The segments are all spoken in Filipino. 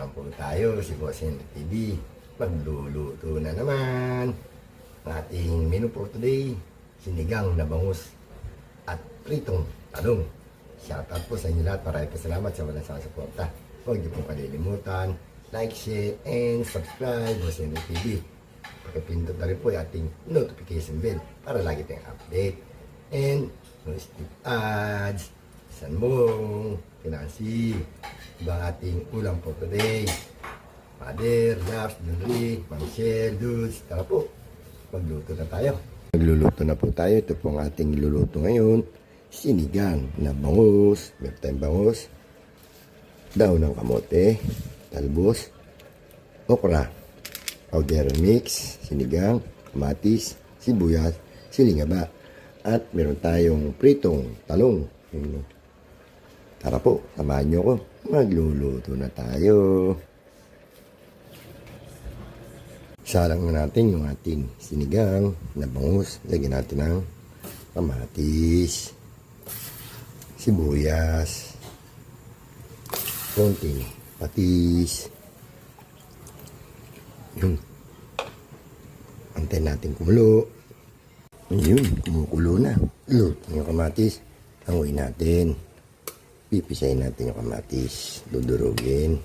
naman po tayo, si Boss Henry TV. Magluluto na naman. Ang ating menu for today, sinigang na bangus at pritong talong. Shoutout po sa inyo lahat. Maraming salamat sa walang sasuporta. Huwag niyo pong kalilimutan, like, share, and subscribe Boss Henry TV. Pagkapindot na rin po yung ating notification bell para lagi tayong update. And no skip ads, sanbong, pinansi, iba ating ulam po today. Mother, Labs, Junri, Ma'am Shell, Dudes, tara po, magluto na tayo. Magluluto na po tayo. Ito po ang ating luluto ngayon. Sinigang na bangus, meron tayong bangus, daon ng kamote, talbos, okra, powder mix, sinigang, kamatis, sibuyas, silingaba, at meron tayong pritong talong. Tara po, samahan nyo ko. Magluluto na tayo. Salang na natin yung ating sinigang na bangus. Lagyan natin ng kamatis, sibuyas, konting patis. Yun. Antayin natin kumulo. Yun, kumukulo na. Luto yung kamatis. Hanguin natin. Pipisahin natin yung kamatis. Dudurugin.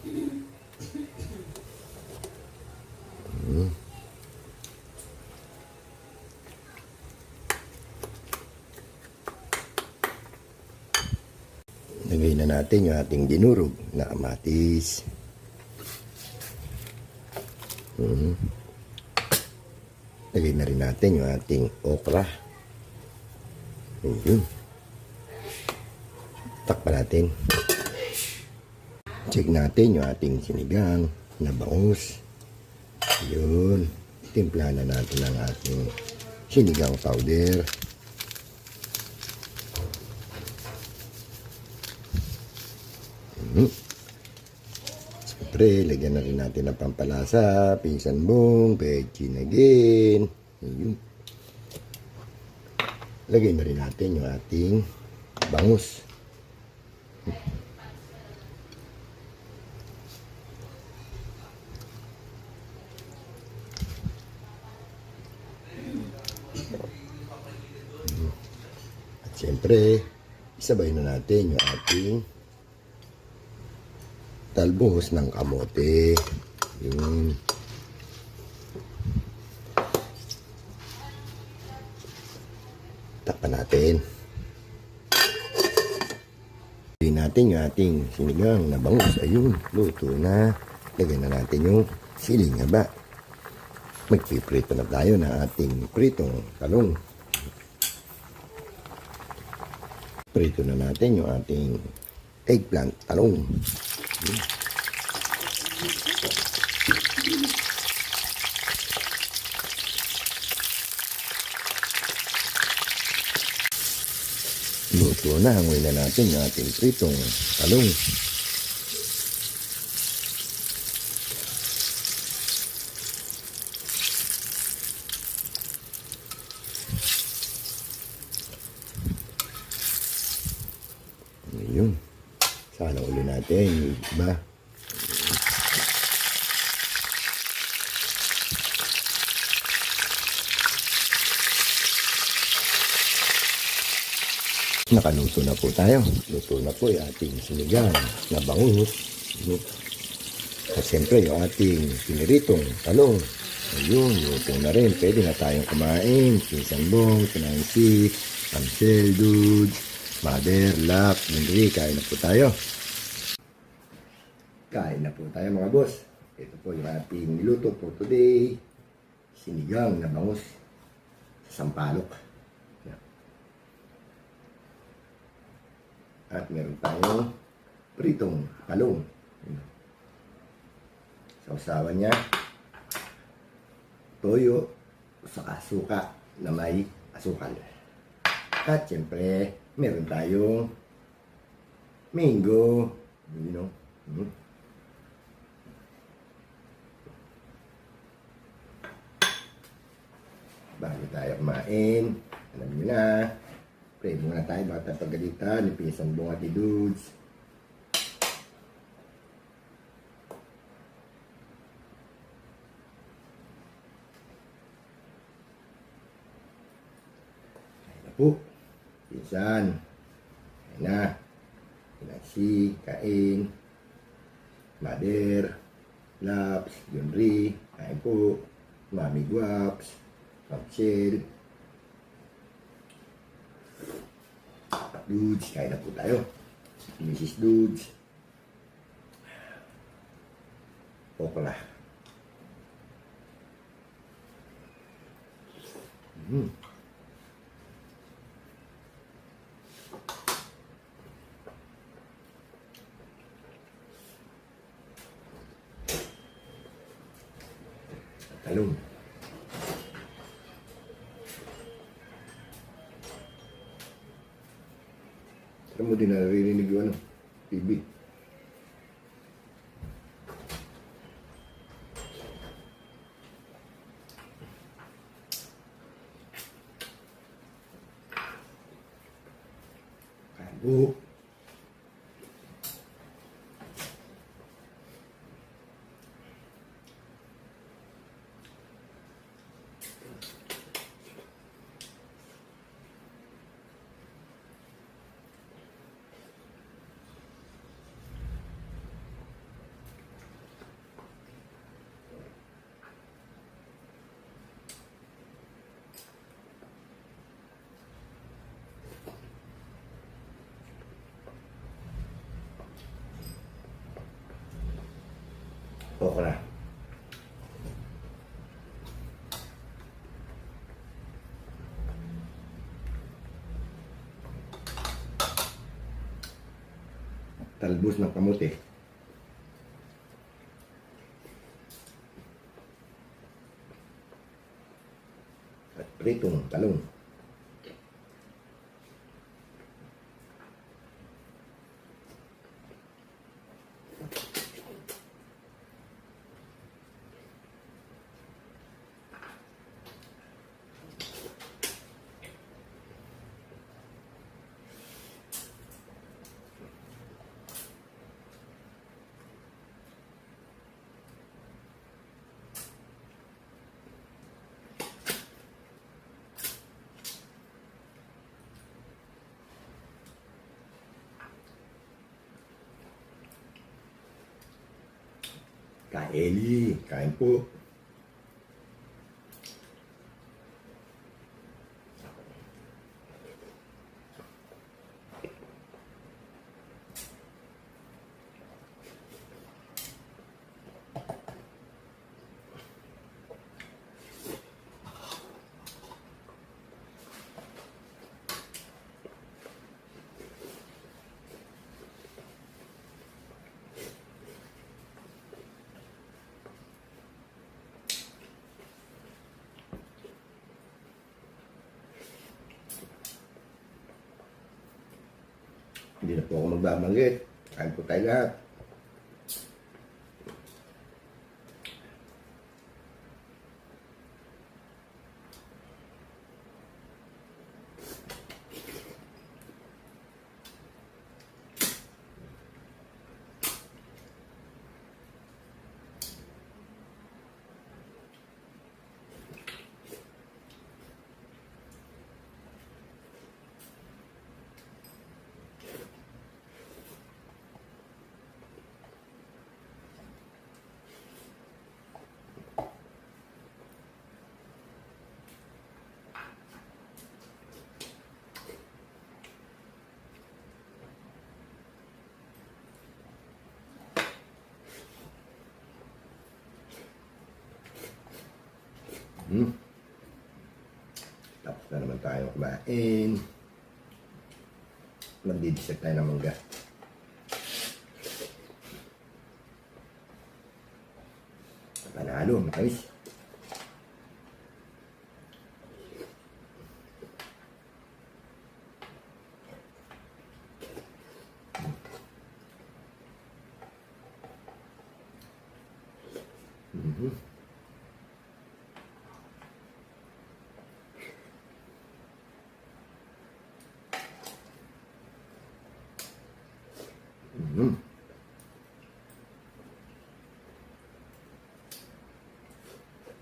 Lagay na natin yung ating dinurog na kamatis. Lagay na rin natin yung ating okra. Yun. Takpan natin. Check natin yung ating sinigang na bangus. Yun. Timplahan na natin ang ating sinigang powder. Siyempre, lagyan na rin natin ng pampalasa, pinsan bong, pechin again. Yun. Lagay na rin natin yung ating bangus. At siyempre, isabay na natin yung ating talbos ng kamote. Yun. Takpan natin. Lagyan natin yung ating sinigang na bangus. Ayun, luto na. Lagyan na natin yung silingaba. Magpiprito na tayo ng ating pritong talong. Prito na natin yung ating eggplant talong. Luto na, hanguin na natin yung ating pritong talong. Ayun. Sana ulit natin yung iba. Nakaluto na po tayo. Luto na po yung ating sinigang na bangus. At siyempre yung ating piniritong talong. Ayun, luto na rin. Pwede na tayong kumain. Pinsan bong, pinansi, Amsel, Dudes, Mother, Lap, Junri. Kain na po tayo. Kain na po tayo mga boss. Ito po yung ating niluto for today. Sinigang na bangus sa sampalok. At meron tayong pritong talong. Sausawan niya, toyo, saka suka na may asukal. At siyempre, meron tayong mango. You know? Bago tayo kumain, alam niyo na, pray muna tayo baka tayo pagalitan, ni Pinsan Bong at Dudes. po. Pinsan. Ayan na. Pinasi, kain. Mother. Laps, Junri. Kain po. Mami Guaps. Papsel. Dudes, kain na po tayo. Mrs. Dudes. Okla. Talong. Alam mo din naririnig yung ano, TV. Kain po. Okra. Talbos ng kamote. At pritong talong. Kaeli, kain po. Hindi na po ako magbabanggit. Kain po tayo lahat. Tapos na naman tayo kumain. Magdidisert tayo ng mangga. Panalo, matamis.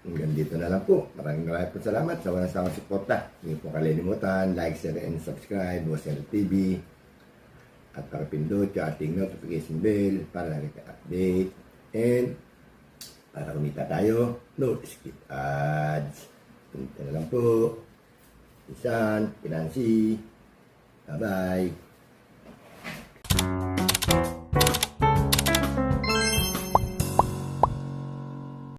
Hanggang dito ito na lang po. Maraming po salamat sa walang sawang suporta. Hindi po kalilimutan, like, share, and subscribe, Bossel TV. At pakipindot yung ating notification bell para lagi ka update. And para kumita tayo, no skip ads. Ito na lang po. Isan, Pinansi. Bye-bye.